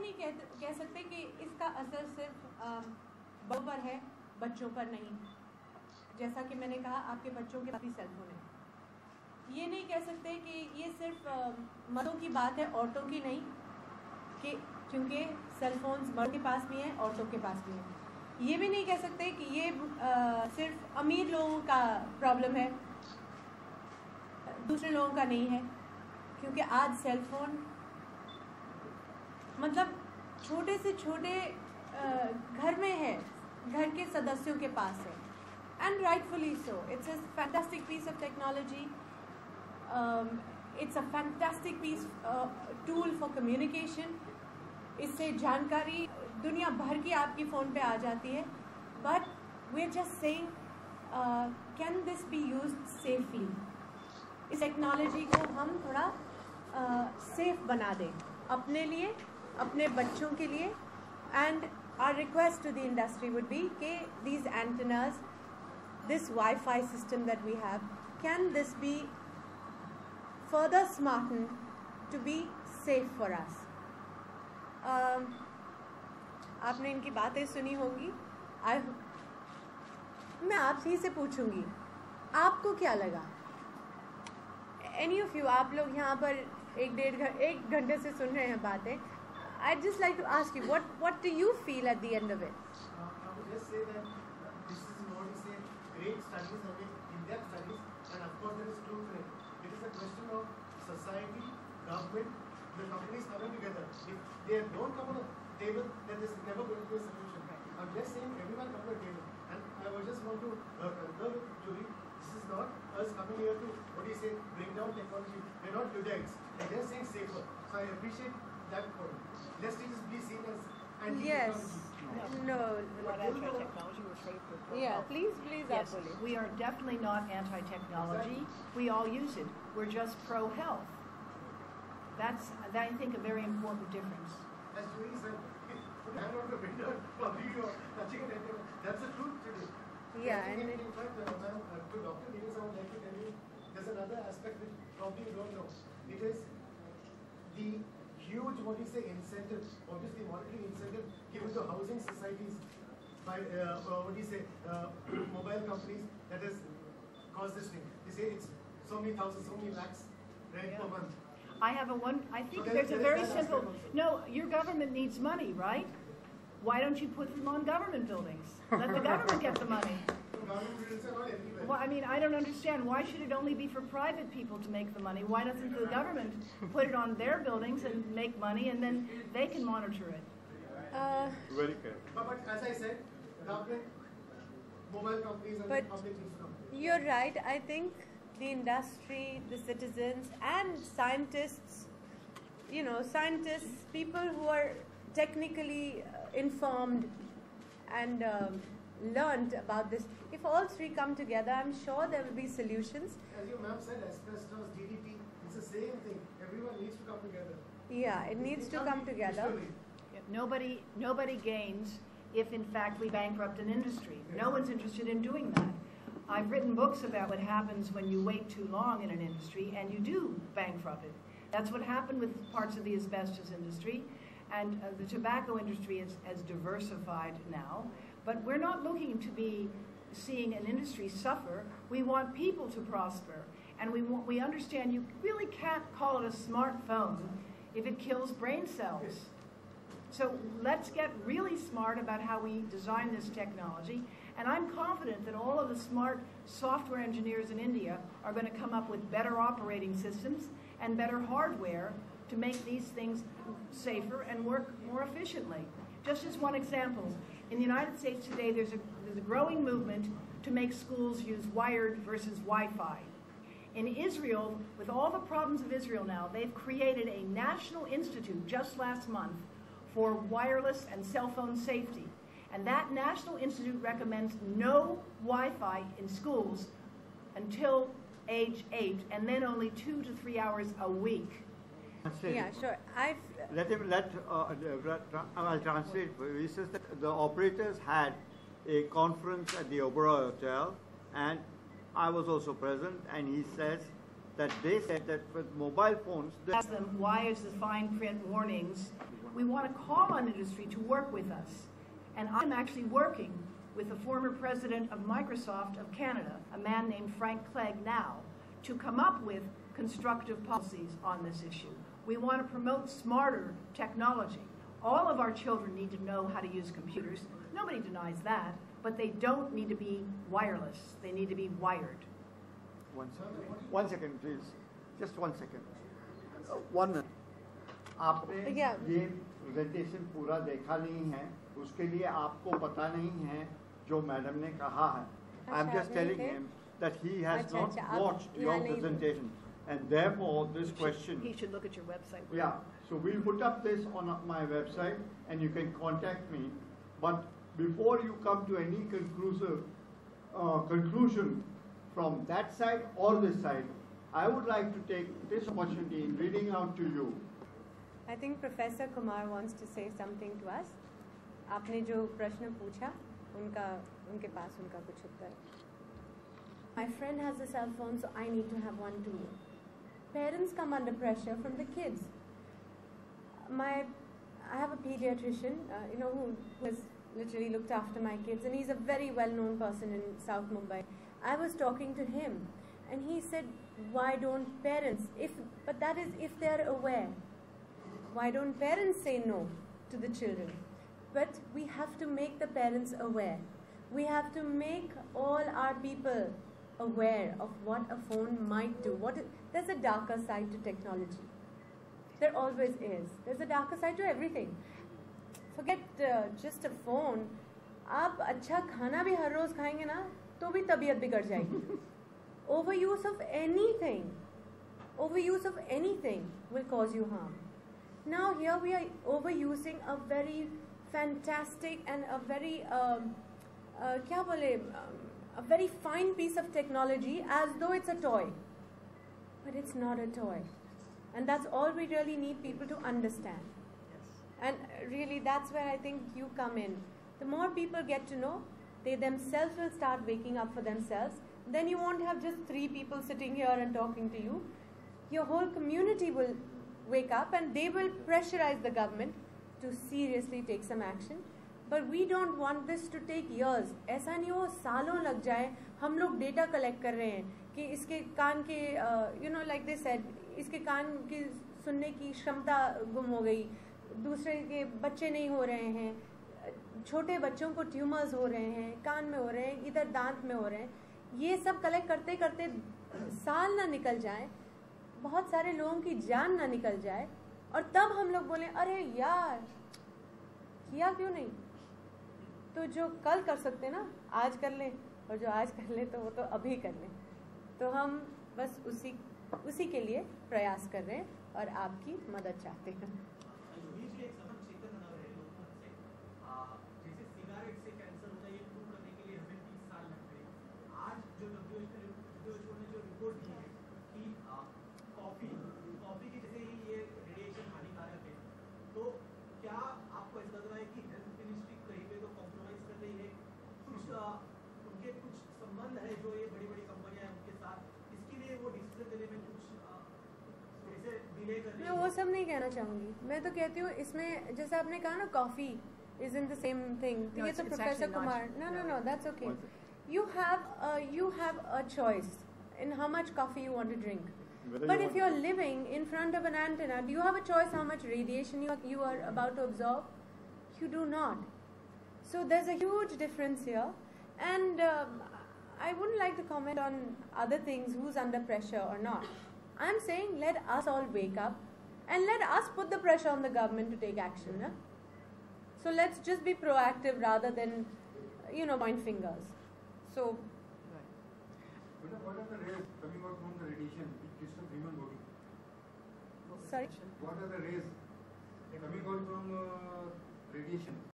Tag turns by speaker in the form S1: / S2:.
S1: नहीं कह सकते कि इसका असर सिर्फ बड़ों पर है, बच्चों पर नहीं। जैसा कि मैंने कहा, आपके बच्चों के पास भी सेल फोन है। ये नहीं कह सकते कि ये सिर्फ मर्दों की बात है, औरतों की नहीं, कि क्योंकि सेल फोन्स मर्दों के पास भी हैं, औरतों के पास भी हैं। ये भी नहीं कह सकते कि ये सिर्फ अमीर लोगों का प्रॉब्लम है, दूसरे लोगों का नहीं है, क्योंकि आज सेल फोन मतलब छोटे से छोटे घर में है, घर के सदस्यों के पास है, and rightfully so. It's a fantastic piece of technology. It's a fantastic tool for communication. इससे जानकारी दुनिया भर की आपकी फ़ोन पे आ जाती है, but we're just saying, can this be used safely? इस टेक्नोलॉजी को हम थोड़ा सेफ बना दें अपने लिए, अपने बच्चों के लिए, and our request to the industry would be कि these antennas, this Wi-Fi system that we have, can this be further smartened to be safe for us? आपने इनकी बातें सुनी होंगी। मैं आपसे ही से पूछूंगी, आपको क्या लगा? Any of you, आप लोग यहाँ पर एक घंटे से सुन रहे हैं बातें। I'd just like to ask you, what do you feel at the end of it?
S2: I would just say that this is what we say, great studies have been in-depth studies, and of course there is truth in it. It is a question of society, government, the companies coming together. If they don't come on a table, then there is never going to be a solution. I'm just saying everyone come on a table. And I would just want to concur with Juhi. This is not us coming here to, what do you say, bring down technology. We're not Luddites. We're just saying safer. So I appreciate that point. Let's just be seen as anti-technology.
S1: No.
S3: We're not anti-technology, we're afraid of it.
S1: Yeah, please,
S3: Yes, we are definitely not anti-technology.
S2: Exactly.
S3: We all use it. We're just pro-health. That's, I think, a very important difference.
S2: As Juhi said, put hand on the window, probably you're touching an antenna. That's the truth today.
S1: Yeah,
S2: and
S1: and
S2: in fact, ma'am, to Dr. Davis, I would like to tell you, there's another aspect which probably you don't know. It is the huge, what you say, incentive, obviously monetary incentive given to housing societies by, what do you say, mobile companies that has caused this thing. They say it's so many thousands, so many lakhs rent per month.
S3: I think there's a very simple, no, your government needs money, right? Why don't you put them on government buildings? Let the government get the money.
S2: Government buildings are not everywhere.
S3: Well, I mean, I don't understand. Why should it only be for private people to make the money? Why doesn't the government put it on their buildings and make money, and then they can monitor it?
S4: Very fair.
S2: But as I said, government, mobile companies and the public needs to come.
S1: You're right. I think the industry, the citizens, and scientists, people who are technically informed and learned about this, if all three come together, I'm sure there will be solutions.
S2: As your ma'am said, asbestos, DDT, it's the same thing. Everyone needs to come together.
S1: Yeah, it needs to come together.
S3: Nobody gains if, in fact, we bankrupt an industry. No one's interested in doing that. I've written books about what happens when you wait too long in an industry and you do bankrupt it. That's what happened with parts of the asbestos industry, and the tobacco industry is as diversified now. But we're not looking to be seeing an industry suffer. We want people to prosper, and we understand you really can't call it a smartphone if it kills brain cells. So let's get really smart about how we design this technology. And I'm confident that all of the smart software engineers in India are going to come up with better operating systems and better hardware to make these things safer and work more efficiently. Just as one example, in the United States today, there's a growing movement to make schools use wired versus Wi-Fi. In Israel, with all the problems of Israel now, they've created a national institute just last month for wireless and cell phone safety. And that National Institute recommends no Wi-Fi in schools until age 8, and then only 2 to 3 hours a week.
S1: Yeah, sure.
S4: I'll translate for you. He says that the operators had a conference at the Oberoi Hotel, and I was also present, and he says that they said that with mobile phones,
S3: Ask them, why is the fine print warnings? We want to call on industry to work with us. And I'm actually working with the former president of Microsoft of Canada, a man named Frank Clegg now, to come up with constructive policies on this issue. We want to promote smarter technology. All of our children need to know how to use computers. Nobody denies that, but they don't need to be wireless. They need to be wired.
S4: One second, please. Just 1 second. 1 minute. आपने
S1: Yeah.
S4: ये presentation पूरा देखा नहीं है, उसके लिए आपको पता नहीं है जो मैडम ने कहा है. I'm
S1: अच्छा,
S4: just telling
S1: okay.
S4: him that he has
S1: अच्छा,
S4: not
S1: अच्छा, आप
S4: watched your
S1: यहाँ नहीं-
S4: presentation, and therefore this question.
S3: He should look at your website.
S4: Yeah, so we'll put up this on my website and you can contact me. But before you come to any conclusion from that side or this side, I would like to take this opportunity in reading out to you.
S1: I think Professor Kumar wants to say something to us. आपने जो प्रश्न पूछा, उनके पास उनका कुछ उत्तर. My friend has a cell phone, so I need to have one too. Parents come under pressure from the kids. I have a pediatrician, who has literally looked after my kids, and he's a very well-known person in South Mumbai. I was talking to him, and he said, "Why don't parents? But that is if they are aware. Why don't parents say no to the children?" But we have to make the parents aware. We have to make all our people aware of what a phone might do. There's a darker side to technology. There always is. There's a darker side to everything. Forget just a phone. आप अच्छा खाना भी हर रोज खाएंगे ना, तो भी तबीयत बिगड़ जाएगी. Overuse of anything will cause you harm. Now here we are overusing a very fantastic and a very a very fine piece of technology as though it's a toy. But it's not a toy. And that's all we really need people to understand. And really that's where I think you come in. The more people get to know, they themselves will start waking up for themselves. Then you won't have just 3 people sitting here and talking to you. Your whole community will wake up and they will pressurize the government to seriously take some action. But we don't want this to take years. ऐसा नहीं हो सालों लग जाए. हम लोग data collect कर रहे हैं कि इसके कान के like they said, इसके कान की सुनने की क्षमता गुम हो गई, दूसरे के बच्चे नहीं हो रहे हैं, छोटे बच्चों को ट्यूमर्स हो रहे हैं, कान में हो रहे हैं, इधर दांत में हो रहे हैं. ये सब कलेक्ट करते करते साल ना निकल जाए, बहुत सारे लोगों की जान ना निकल जाए, और तब हम लोग बोले अरे यार किया क्यों नहीं. तो जो कल कर सकते ना आज कर लें, और जो आज कर ले तो वो तो अभी कर लें. तो हम बस उसी के लिए प्रयास कर रहे हैं और आपकी मदद चाहते हैं. मैं वो सब नहीं कहना चाहूँगी. मैं तो कहती हूँ इसमें जैसे आपने कहा ना coffee is in the same thing.
S3: No,
S1: ये
S3: it's
S1: तो Professor
S3: actually
S1: Kumar.
S3: not.
S1: No, that's okay. You have a choice in how much coffee you want to drink. But if you're living in front of an antenna, do you have a choice how much radiation you are about to absorb? You do not. So there's a huge difference here. And I wouldn't like to comment on other things, who's under pressure or not. I'm saying let us all wake up and let us put the pressure on the government to take action. Huh? So let's just be proactive rather than, point fingers. So,
S2: What are the rays coming out from the radiation which is from human body?
S1: sorry.
S2: What are the rays coming out from radiation?